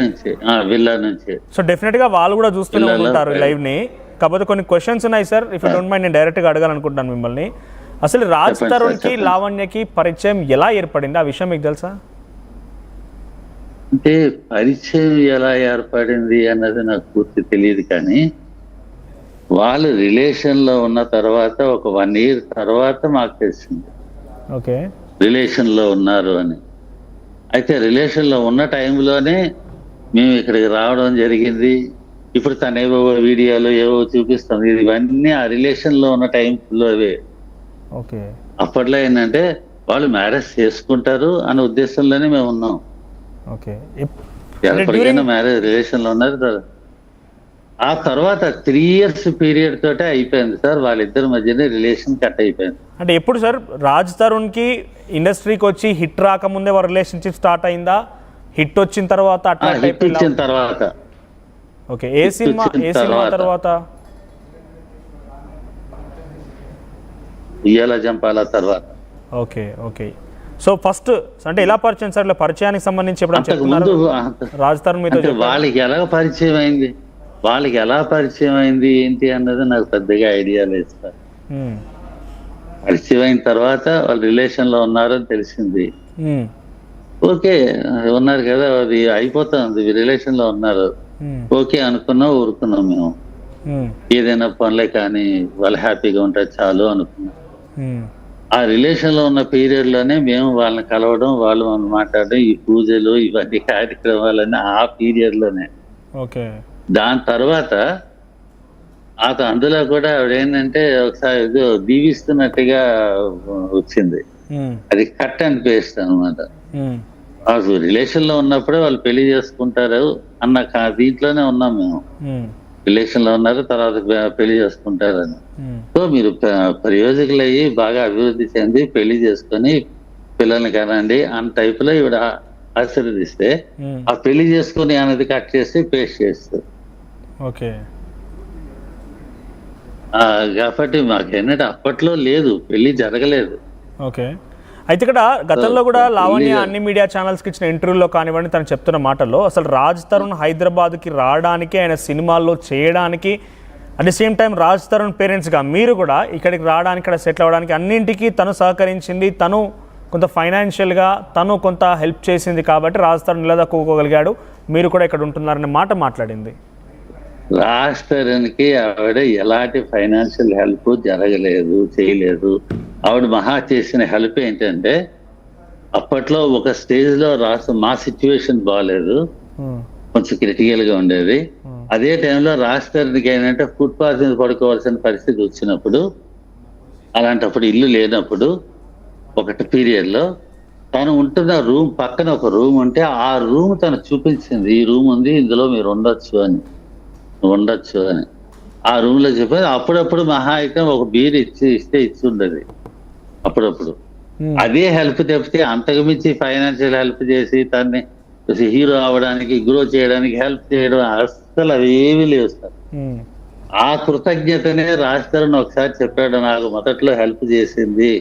నుంచి విల్లా నుంచి. So definite గా వాళ్ళు కూడా చూస్తూనే ఉంటారు లైవ్ ని. కాకపోతే కొన్ని క్వశ్చన్స్ ఉన్నాయి sir, if you don't mind నేను డైరెక్ట్ గా అడగాలనుకుంటున్నాను మిమ్మల్ని. అసలు రాజ్ తరుణ్ కి లావణ్యకి పరిచయం ఎలా ఏర్పడింది, ఆ విషయం మీకు తెలుసా? అంటే పరిచయం ఎలా ఏర్పడింది అన్నది నాకు పూర్తి తెలియదు, కానీ వాళ్ళు రిలేషన్ లో ఉన్న తర్వాత ఒక 1 year తర్వాత మాకు తెలిసింది ఓకే రిలేషన్ లో ఉన్నారు అని. అయితే రిలేషన్ లో ఉన్న టైంలోనే మేము ఇక్కడికి రావడం జరిగింది. ఇప్పుడు తను ఏవో వీడియోలు ఏవో చూపిస్తుంది, ఇవన్నీ ఆ రిలేషన్ లో ఉన్న టైంలో ఓకే. అప్పట్లో ఏంటంటే వాళ్ళు మ్యారేజ్ చేసుకుంటారు అనే ఉద్దేశంలోనే మేము ఉన్నాం. ఓకే. ఎప్పటికైనా మ్యారేజ్ రిలేషన్ లో ఉన్నారు. ఆ తర్వాత 3 years పీరియడ్ తోటే అయిపోయింది సార్, వాళ్ళిద్దరి మధ్యనే రిలేషన్ కట్ అయిపోయింది. అంటే ఎప్పుడు సార్ రాజ్ తరుణ్ కి ఇండస్ట్రీకి వచ్చి హిట్ రాకముందే వారి రిలేషన్షిప్ స్టార్ట్ అయిందా, హిట్ వచ్చిన తర్వాత అట్లా హిట్ ఇచ్చిన తర్వాత? ఓకే. ఏ సినిమా తర్వాత? ఇయ్యాల జంపాల తర్వాత. Okay okay. సో ఫస్ట్ అంటే ఎలా పరిచయం సార్, ఇలా పరిచయానికి సంబంధించి ఎప్పుడైనా చెప్తున్నారు రాజ్ తరుణ్ మీతో? వాళ్ళకి ఎలా పరిచయం అయింది ఏంటి అన్నది నాకు పెద్దగా ఐడియా లేదు సార్. పరిచయం అయిన తర్వాత వాళ్ళు రిలేషన్ లో ఉన్నారని తెలిసింది. ఓకే, ఉన్నారు కదా, అది అయిపోతుంది, రిలేషన్ లో ఉన్నారు, ఓకే అనుకున్నాం, ఊరుకున్నాం. మేము ఏదైనా పనులే కానీ వాళ్ళు హ్యాపీగా ఉంటే చాలు అనుకున్నాం. ఆ రిలేషన్ లో ఉన్న పీరియడ్ లోనే మేము వాళ్ళని కలవడం, వాళ్ళు మనం మాట్లాడడం, ఈ పూజలు ఇవన్నీ కార్యక్రమాలన్నీ ఆ పీరియడ్ లోనే. ఓకే. దాని తర్వాత అందులో కూడా ఆవిడ ఏంటంటే ఒకసారి ఏదో దీవిస్తున్నట్టుగా వచ్చింది, అది కట్ అండ్ పేస్ట్ అనమాట. రిలేషన్ లో ఉన్నప్పుడే వాళ్ళు పెళ్లి చేసుకుంటారు అన్న దీంట్లోనే ఉన్నాం మేము. రిలేషన్ లో ఉన్నారు, తర్వాత పెళ్లి చేసుకుంటారని. సో మీరు ప్రయోజకులు అయ్యి బాగా అభివృద్ధి చెంది పెళ్లి చేసుకొని పిల్లల్ని కనండి అన్న టైప్ లో ఈవిడ ఆశీర్వదిస్తే, ఆ పెళ్లి చేసుకుని అనేది కట్ చేసి పేస్ట్ చేస్తారు. ఓకే. కాబట్టి మాకేంటంటే అప్పట్లో లేదు, పెళ్లి జరగలేదు. ఓకే. అయితే ఇక్కడ గతంలో కూడా లావణ్య అన్ని మీడియా ఛానల్స్ కి ఇచ్చిన ఇంటర్వ్యూలో కానివ్వండి, తను చెప్తున్న మాటల్లో అసలు రాజ్ తరుణ్ హైదరాబాద్కి రావడానికి, ఆయన సినిమాల్లో చేయడానికి, at the same time Raj Tarun పేరెంట్స్గా మీరు కూడా ఇక్కడికి రావడానికి, ఇక్కడ సెటిల్ అవ్వడానికి అన్నింటికీ తను సహకరించింది, తను కొంత ఫైనాన్షియల్గా తను కొంత హెల్ప్ చేసింది కాబట్టి రాజ్ తరుణ్ నిలదొక్కుకోగలిగాడు, మీరు కూడా ఇక్కడ ఉంటున్నారనే మాట మాట్లాడింది. రాజ్ తరుణ్కి ఆవిడ ఎలాంటి ఫైనాన్షియల్ హెల్ప్ జరగలేదు, చేయలేదు. ఆవిడ మహా చేసిన హెల్ప్ ఏంటంటే, అప్పట్లో ఒక స్టేజ్ లో మా సిచ్యువేషన్ బాగాలేదు, కొంచెం క్రిటికల్ గా ఉండేది. అదే టైంలో రాజ్ తరుణ్కి ఏంటంటే ఫుట్పాత్ మీద పడుకోవాల్సిన పరిస్థితి వచ్చినప్పుడు, అలాంటప్పుడు ఇల్లు లేనప్పుడు ఒకటి పీరియడ్ లో తను ఉంటున్న రూమ్ పక్కన ఒక రూమ్ ఉంటే ఆ రూమ్ తను చూపించింది, ఈ రూమ్ ఉంది, ఇందులో మీరు ఉండొచ్చు అని. ఆ రూమ్ లో చెప్పేది. అప్పుడప్పుడు మహా అయితే ఒక బీర్ ఇస్తే ఇచ్చి ఉండేది అప్పుడప్పుడు. అదే హెల్ప్ తప్పితే అంతకు మించి ఫైనాన్షియల్ హెల్ప్ చేసి తన్ని హీరో అవడానికి, గ్రో చేయడానికి హెల్ప్ చేయడం అస్సలు అవి ఏమీ లేవు సార్. ఆ కృతజ్ఞతనే రాజ్ తరుణ్ ఒకసారి చెప్పాడు, నాకు మొదట్లో హెల్ప్ చేసింది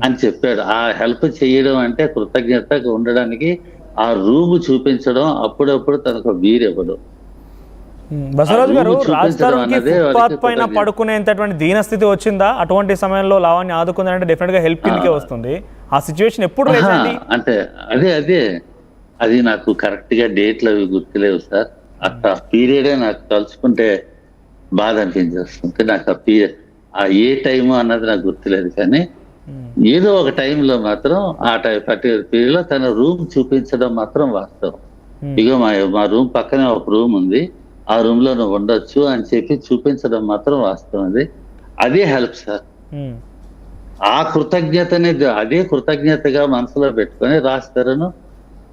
అని చెప్పాడు. ఆ హెల్ప్ చేయడం అంటే కృతజ్ఞతగా ఉండడానికి ఆ రూమ్ చూపించడం, అప్పుడప్పుడు తనకు బీర్ ఇవ్వడం. బసవరాజు గారు, రాజ్ తరుణ్ కి ఫుట్పాత్ పైన పడుకునేంతటువంటి దీనస్థితి వచ్చిందా? అటువంటి సమయంలో లావణ్య ఆదుకుందంటే డెఫినెట్ గా హెల్ప్ కిందకే వస్తుంది. ఆ సిచ్యువేషన్ ఎప్పుడు అంటే అది నాకు కరెక్ట్ గా డేట్లు అవి గుర్తులేవు సార్. ఆ పీరియడే నాకు తలుచుకుంటే బాధ అనిపించేస్తుంది. నాకు ఆ ఏ టైము అన్నది నాకు గుర్తులేదు, కానీ ఏదో ఒక టైంలో మాత్రం ఆ పర్టికులర్ పీరియడ్ లో తన రూమ్ చూపించడం మాత్రం వాస్తవం. ఇగో మా రూమ్ పక్కనే ఒక రూమ్ ఉంది, ఆ రూమ్ లో నువ్వు ఉండొచ్చు అని చెప్పి చూపించడం మాత్రం వాస్తవం. అదే హెల్ప్ సార్. ఆ కృతజ్ఞతని అదే కృతజ్ఞతగా మనసులో పెట్టుకొని రాజ్ తరుణ్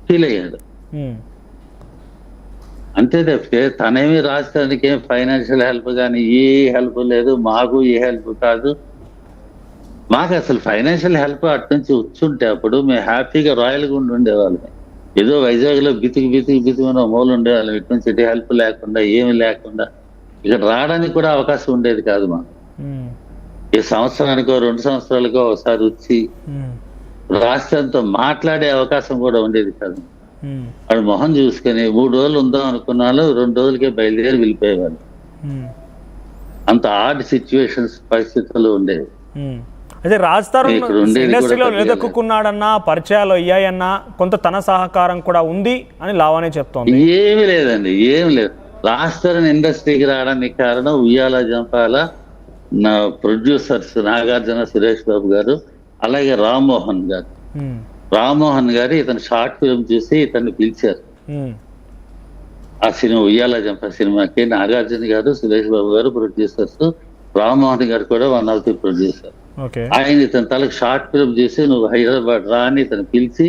ఫీల్ అయ్యాడు. అంతే తప్పితే తనేమి రాజ్ తరుణ్కి ఏం ఫైనాన్షియల్ హెల్ప్ కానీ ఏ హెల్ప్ లేదు, మాకు ఏ హెల్ప్ కాదు. మాకు అసలు ఫైనాన్షియల్ హెల్ప్ అటు నుంచి వచ్చుంటే అప్పుడు మేము హ్యాపీగా రాయల్గా ఉండేవాళ్ళమే. ఏదో వైజాగ్ లో బితికి మూలు ఉండేవాళ్ళం. ఇటు నుంచి ఎటు హెల్ప్ లేకుండా, ఏమి లేకుండా ఇక్కడ రావడానికి కూడా అవకాశం ఉండేది కాదు. మాకు ఏ సంవత్సరానికో 2 సంవత్సరాలకో ఒకసారి వచ్చి రాష్ట్రంతో మాట్లాడే అవకాశం కూడా ఉండేది కాదు. వాడు మొహం చూసుకొని 3 రోజులు ఉందాం అనుకున్నాను, 2 రోజులకే బయలుదేరి వెళ్ళిపోయేవాళ్ళు. అంత ఆడ్ సిచ్యువేషన్స్ పరిస్థితులు ఉండేవి. అయితే రాజ్ తరుణ్ ఇక్కడ ఉండేది ఇండస్ట్రీలో కూడా నిలదొక్కున్నాడన్నా, పరిచయాలు అయ్యాయన్నా, కొంత తన సహకారం కూడా ఉంది అని లావణ్య చెప్తోంది. ఏమి లేదండి, ఏమి లేదు. రాజ్ తరుణ్ ఇండస్ట్రీకి రావడానికి కారణం ఉయ్యాల జంపాల నా ప్రొడ్యూసర్స్ నాగార్జున, సురేష్ బాబు గారు, అలాగే రామ్మోహన్ గారు. రామ్మోహన్ గారు ఇతను షార్ట్ ఫిల్మ్ చూసి ఇతన్ని పిలిచారు. ఆ సినిమా ఉయ్యాల జంప సినిమాకి నాగార్జున గారు, సురేష్ బాబు గారు ప్రొడ్యూసర్స్, రామ్మోహన్ గారు కూడా 1 of the ప్రొడ్యూసర్. ఆయన ఇతని తలకు షార్ట్ ఫిల్మ్ చేసి నువ్వు హైదరాబాద్ రా అని ఇతను పిలిచి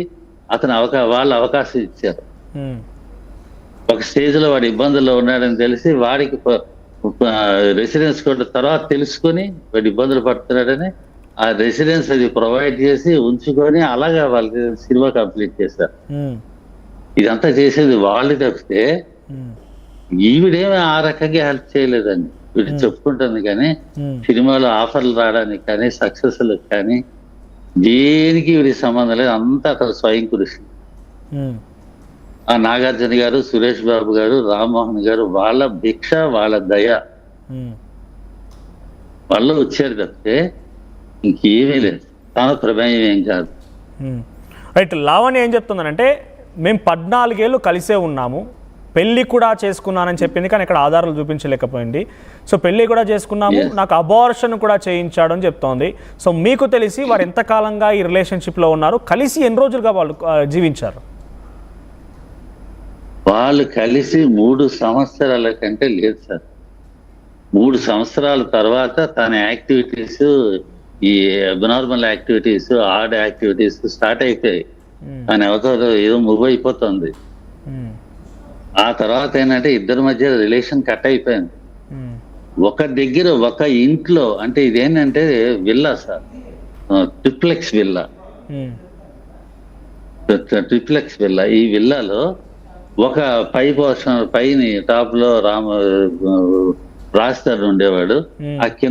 అతను వాళ్ళు అవకాశం ఇచ్చారు. ఒక స్టేజ్ లో వాడు ఇబ్బందుల్లో ఉన్నాడని తెలిసి వాడికి రెసిడెన్స్ కూడా తర్వాత తెలుసుకొని వాడు ఇబ్బందులు పడుతున్నాడని ఆ రెసిడెన్స్ అది ప్రొవైడ్ చేసి ఉంచుకొని అలాగా వాళ్ళకి సినిమా కంప్లీట్ చేశారు. ఇదంతా చేసేది వాళ్ళు తప్పితే ఈవిడేమి ఆ రకంగా హెల్ప్ చేయలేదండి. వీడు చెప్పుకుంటుంది కానీ సినిమాలో ఆఫర్లు రావడానికి కానీ సక్సెస్లకు కానీ దేనికి వీడికి సంబంధం లేదు. అంతా అతను స్వయం కృషి. ఆ నాగార్జున గారు, సురేష్ బాబు గారు, రామ్మోహన్ గారు వాళ్ళ భిక్ష, వాళ్ళ దయ వాళ్ళు వచ్చారు తప్పితే ఇంకేమీ లేదు. తన ప్రమేయం ఏం కాదు. రైట్. లావణ్య ఏం చెప్తుందనంటే మేము 14 ఏళ్ళు కలిసే ఉన్నాము, పెళ్లి కూడా చేసుకున్నానని చెప్పింది, కానీ ఇక్కడ ఆధారాలు చూపించలేకపోయింది. సో పెళ్లి కూడా చేసుకున్నాము, నాకు అబార్షన్ కూడా చేయించాడు అని చెప్తోంది. సో మీకు తెలిసి వారు ఎంతకాలంగా ఈ రిలేషన్షిప్లో ఉన్నారు, కలిసి ఎన్ని రోజులుగా వాళ్ళు జీవించారు? వాళ్ళు కలిసి 3 సంవత్సరాల కంటే లేదు సార్. 3 సంవత్సరాల తర్వాత తన యాక్టివిటీస్, ఈ abnormal activities, odd activities start అయిపోయాయి. ఆయన ఎవరితో ఏదో మూవ్ అయిపోతుంది. ఆ తర్వాత ఏంటంటే ఇద్దరి మధ్య రిలేషన్ కట్ అయిపోయింది. ఒక దగ్గర ఒక ఇంట్లో, అంటే ఇదేంటంటే villa sir, triplex villa. Triplex villa. ఈ విల్లాలో ఒక పై పోర్షన్ పైన టాప్ లో రాజ్ తరుణ్ ఉండేవాడు, ఆ కింద